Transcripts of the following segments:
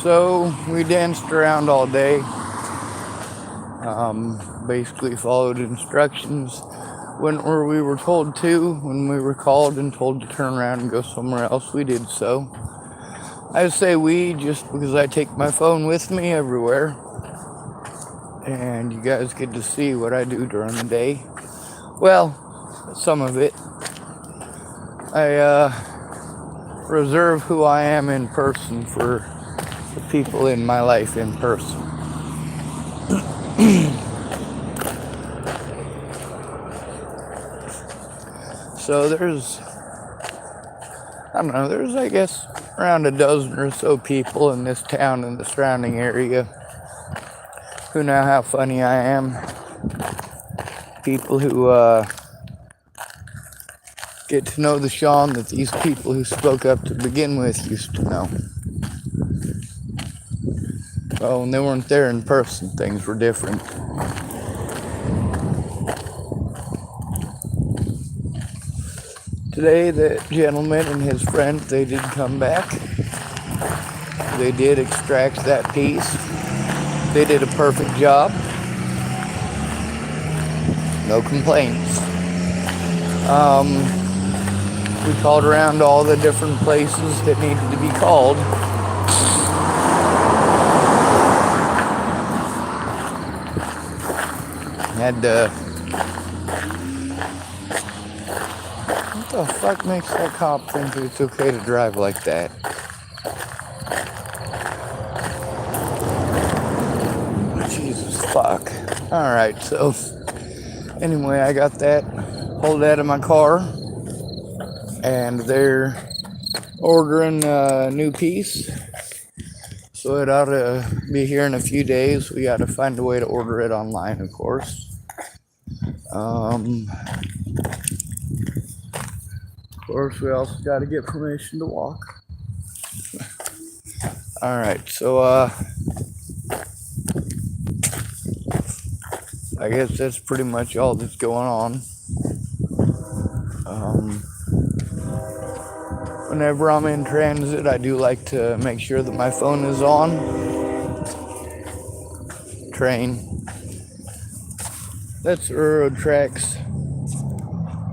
So we danced around all day. Basically followed instructions. Went where we were told to. When we were called and told to turn around and go somewhere else, we did so. I say we just because I take my phone with me everywhere. And you guys get to see what I do during the day. Well, some of it. I reserve who I am in person for the people in my life in person. So there's I guess around a dozen or so people in this town and the surrounding area who know how funny I am. People who get to know the Sean that these people who spoke up to begin with used to know. Well, when they weren't there in person, things were different. Today, the gentleman and his friend, they did come back. They did extract that piece. They did a perfect job. No complaints. We called around all the different places that needed to be called. Had what the fuck makes that cop think it's okay to drive like that? Jesus fuck. Alright, so anyway, I got that pulled out of my car and they're ordering a new piece. So it ought to be here in a few days. We got to find a way to order it online, of course. Of course, we also got to get permission to walk. Alright, so I guess that's pretty much all that's going on. Whenever I'm in transit, I do like to make sure that my phone is on. Train. That's the railroad tracks.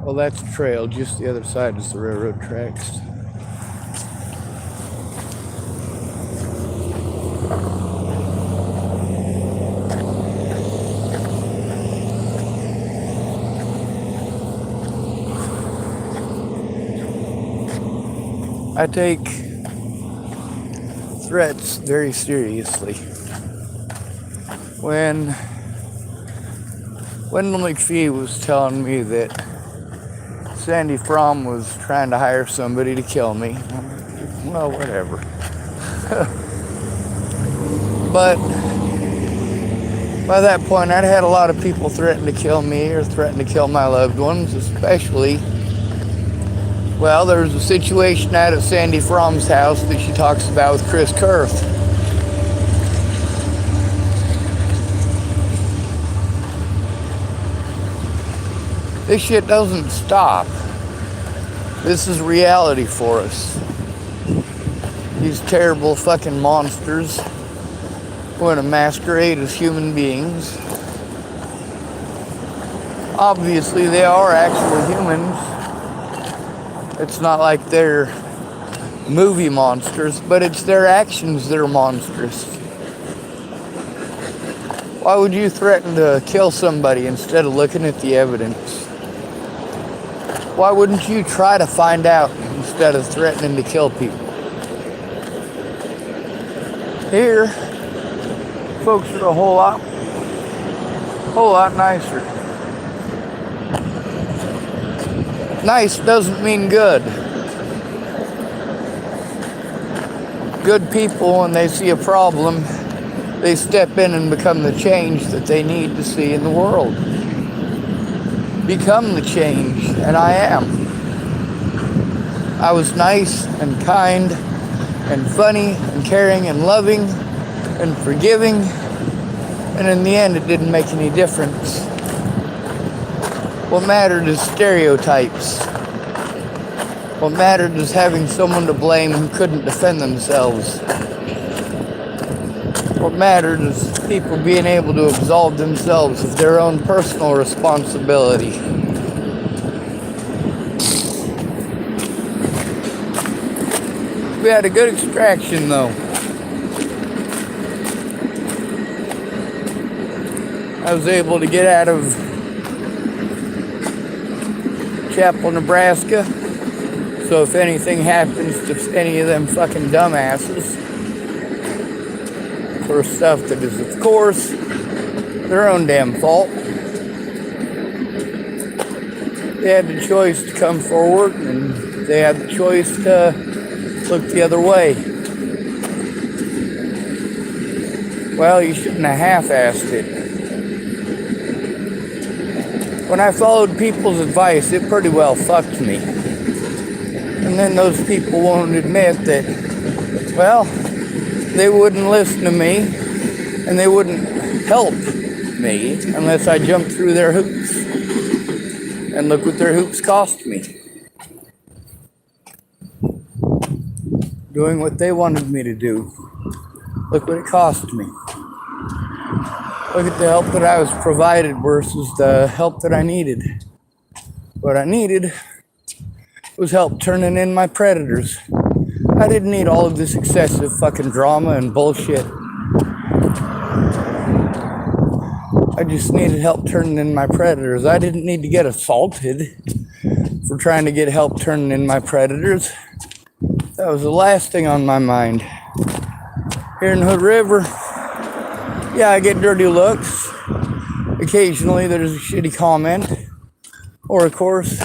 Well, that's a trail. Just the other side is the railroad tracks. I take threats very seriously. When Wendell McPhee was telling me that Sandy Fromm was trying to hire somebody to kill me, well, whatever. But by that point, I'd had a lot of people threaten to kill me or threaten to kill my loved ones, especially. Well, there was a situation out at Sandy Fromm's house that she talks about with Chris Kurth. This shit doesn't stop. This is reality for us. These terrible fucking monsters who in a masquerade as human beings. Obviously, they are actual humans. It's not like they're movie monsters, but it's their actions that are monstrous. Why would you threaten to kill somebody instead of looking at the evidence? Why wouldn't you try to find out instead of threatening to kill people? Here, folks are a whole lot nicer. Nice doesn't mean good. Good people, when they see a problem, they step in and become the change that they need to see in the world. Become the change, and I am. I was nice and kind and funny and caring and loving and forgiving, and in the end it didn't make any difference. What mattered is stereotypes. What mattered is having someone to blame who couldn't defend themselves. What matters is people being able to absolve themselves of their own personal responsibility. We had a good extraction though. I was able to get out of Chapel, Nebraska. So if anything happens to any of them fucking dumbasses for stuff that is, of course, their own damn fault, they had the choice to come forward and they had the choice to look the other way. Well, you shouldn't have half-assed it. When I followed people's advice, it pretty well fucked me. And then those people won't admit that, well, they wouldn't listen to me and they wouldn't help me unless I jumped through their hoops. And look what their hoops cost me. Doing what they wanted me to do. Look what it cost me. Look at the help that I was provided versus the help that I needed. What I needed was help turning in my predators. I didn't need all of this excessive fucking drama and bullshit. I just needed help turning in my predators. I didn't need to get assaulted for trying to get help turning in my predators. That was the last thing on my mind. Here in Hood River, yeah, I get dirty looks. Occasionally there's a shitty comment. Or of course,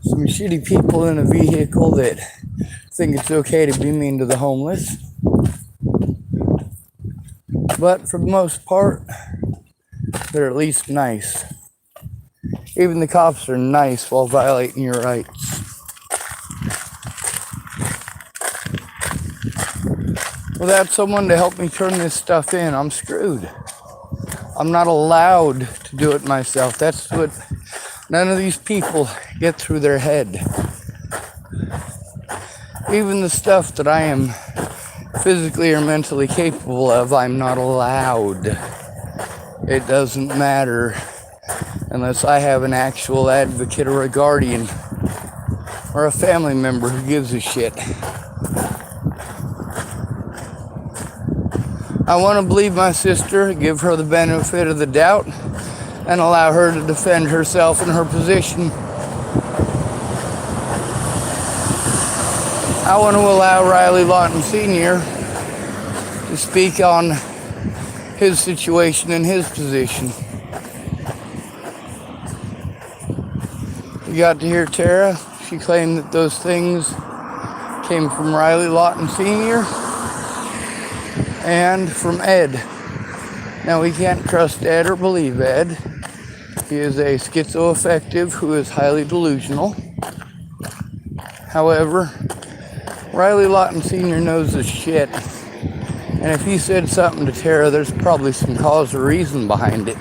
some shitty people in a vehicle that think it's okay to be mean to the homeless. But for the most part, they're at least nice. Even the cops are nice while violating your rights. Without someone to help me turn this stuff in, I'm screwed. I'm not allowed to do it myself. That's what none of these people get through their head. Even the stuff that I am physically or mentally capable of, I'm not allowed. It doesn't matter unless I have an actual advocate or a guardian or a family member who gives a shit. I want to believe my sister, give her the benefit of the doubt, and allow her to defend herself in her position. I want to allow Riley Lawton Sr. to speak on his situation and his position. You got to hear Tara. She claimed that those things came from Riley Lawton Sr. and from Ed. Now, we can't trust Ed or believe Ed. He is a schizoaffective who is highly delusional. However, Riley Lawton Sr. knows his shit. And if he said something to Tara, there's probably some cause or reason behind it.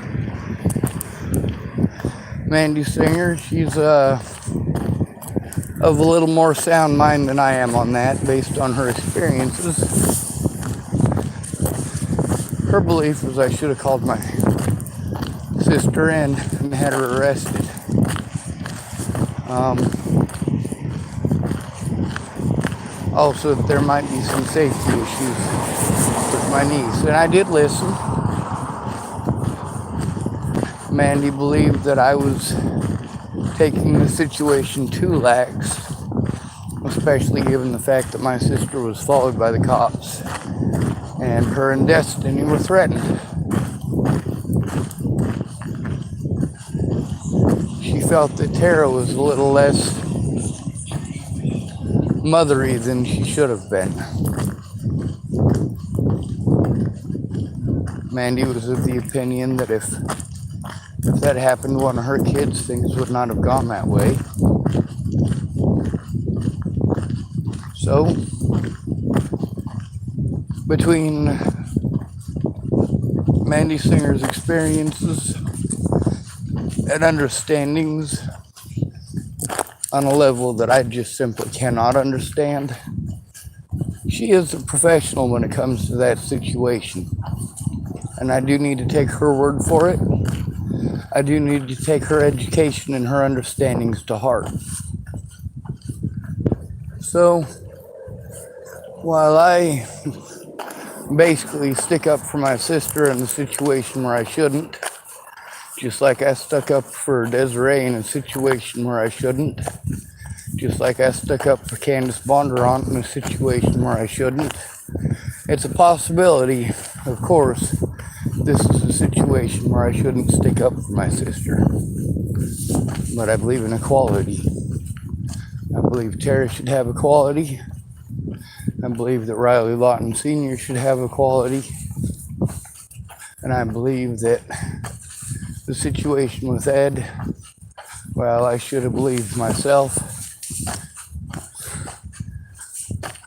Mandy Singer, she's of a little more sound mind than I am on that, based on her experiences. Her belief was I should have called my sister in and had her arrested. Also, that there might be some safety issues with my niece. And I did listen. Mandy believed that I was taking the situation too lax, especially given the fact that my sister was followed by the cops and her and Destiny were threatened. She felt that Tara was a little less mothery than she should have been. Mandy was of the opinion that if that happened to one of her kids, things would not have gone that way. So, between Mandy Singer's experiences and understandings on a level that I just simply cannot understand, she she is a professional when it comes to that situation. And I do need to take her word for it. I do need to take her education and her understandings to heart. So, while I basically stick up for my sister in a situation where I shouldn't, just like I stuck up for Desiree in a situation where I shouldn't, just like I stuck up for Candace Bondurant in a situation where I shouldn't, it's a possibility, of course, this is a situation where I shouldn't stick up for my sister. But I believe in equality. I believe Tara should have equality. I believe that Riley Lawton Sr. should have equality. And I believe that the situation with Ed, well, I should have believed myself.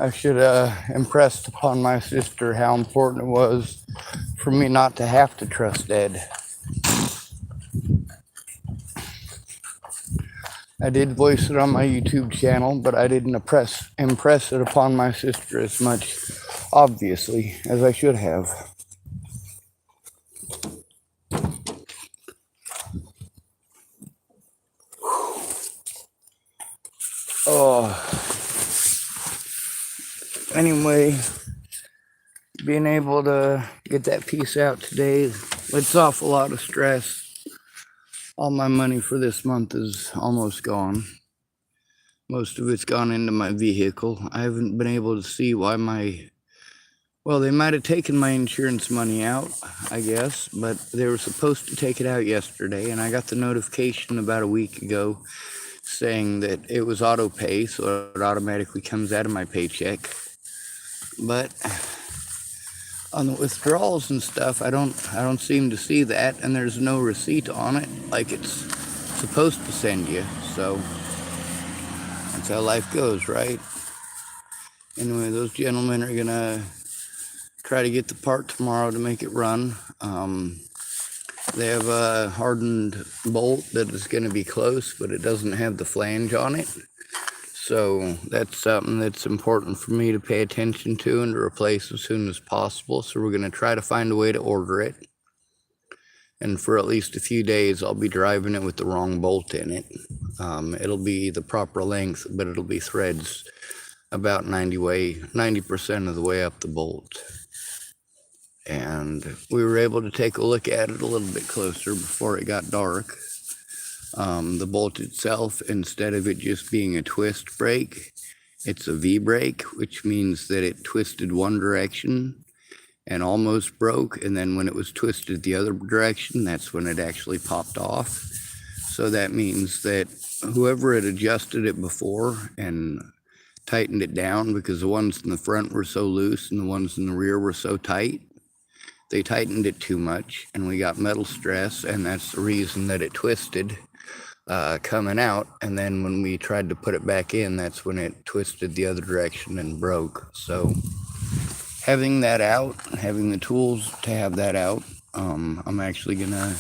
I should have impressed upon my sister how important it was for me not to have to trust Ed. I did voice it on my YouTube channel, but I didn't impress it upon my sister as much, obviously, as I should have. Oh. Anyway, being able to get that piece out today, it's off a lot of stress. All my money for this month is almost gone. Most of it's gone into my vehicle. I haven't been able to see why they might have taken my insurance money out, I guess, but they were supposed to take it out yesterday, and I got the notification about a week ago saying that it was auto pay, so it automatically comes out of my paycheck. But on the withdrawals and stuff, I don't seem to see that, and there's no receipt on it like it's supposed to send you. So that's how life goes, right? Anyway, those gentlemen are gonna try to get the part tomorrow to make it run. They have a hardened bolt that is going to be close, but it doesn't have the flange on it. So that's something that's important for me to pay attention to and to replace as soon as possible. So we're going to try to find a way to order it. And for at least a few days, I'll be driving it with the wrong bolt in it. It'll be the proper length, but it'll be threads about 90% of the way up the bolt. And we were able to take a look at it a little bit closer before it got dark. The bolt itself, instead of it just being a twist brake, it's a V-brake, which means that it twisted one direction and almost broke, and then when it was twisted the other direction, that's when it actually popped off. So that means that whoever had adjusted it before and tightened it down, because the ones in the front were so loose and the ones in the rear were so tight, they tightened it too much, and we got metal stress, and that's the reason that it twisted coming out. And then when we tried to put it back in, that's when it twisted the other direction and broke. So having that out, having the tools to have that out, I'm actually gonna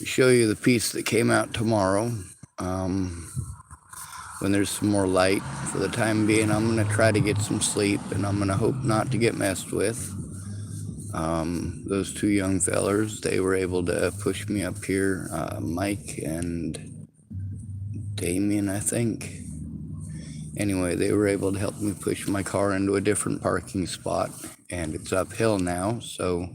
show you the piece that came out tomorrow. When there's some more light. For the time being, I'm gonna try to get some sleep, and I'm gonna hope not to get messed with. Those two young fellers, they were able to push me up here, Mike and Damien, I think. Anyway, they were able to help me push my car into a different parking spot, and it's uphill now, so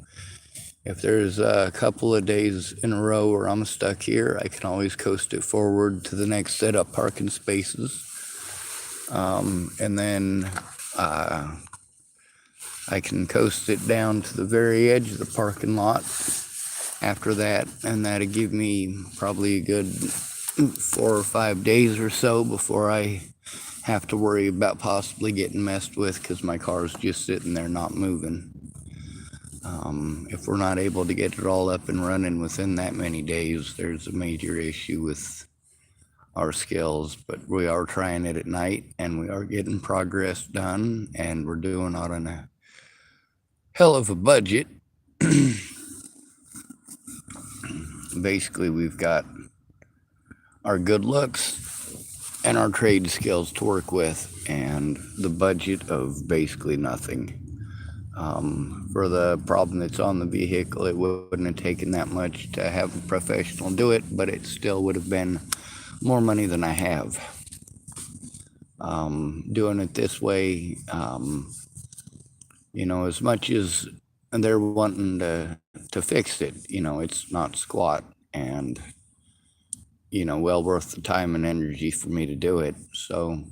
if there's a couple of days in a row where I'm stuck here, I can always coast it forward to the next set of parking spaces. And then I can coast it down to the very edge of the parking lot after that, and that'll give me probably a good 4 or 5 days or so before I have to worry about possibly getting messed with, because my car's just sitting there not moving. If we're not able to get it all up and running within that many days, there's a major issue with our skills. But we are trying it at night, and we are getting progress done, and we're doing it on a hell of a budget. Basically, we've got our good looks and our trade skills to work with, and the budget of basically nothing. For the problem that's on the vehicle, it wouldn't have taken that much to have a professional do it, but it still would have been more money than I have. Doing it this way, as much as they're wanting to fix it, it's not squat, and well worth the time and energy for me to do it. So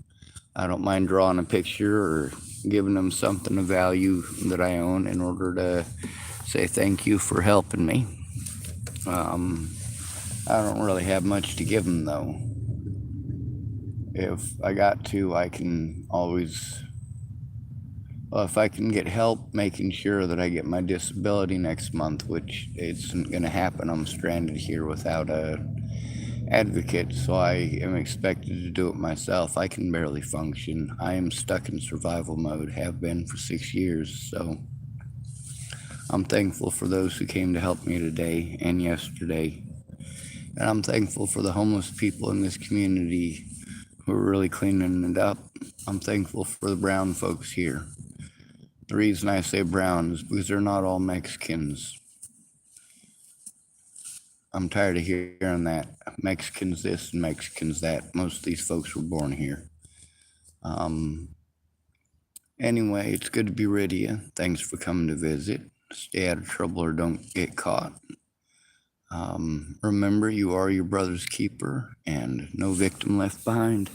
I don't mind drawing a picture or giving them something of value that I own in order to say thank you for helping me. I don't really have much to give them, though. If I got to, I can always, well, if I can get help making sure that I get my disability next month, which isn't going to happen. I'm stranded here without a advocate, so I am expected to do it myself. I can barely function. I am stuck in survival mode, have been for 6 years, so I'm thankful for those who came to help me today and yesterday. And I'm thankful for the homeless people in this community who are really cleaning it up. I'm thankful for the brown folks here. The reason I say brown is because they're not all Mexicans. I'm tired of hearing that. Mexicans this and Mexicans that. Most of these folks were born here. Anyway, it's good to be rid of you. Thanks for coming to visit. Stay out of trouble or don't get caught. Remember, you are your brother's keeper, and no victim left behind.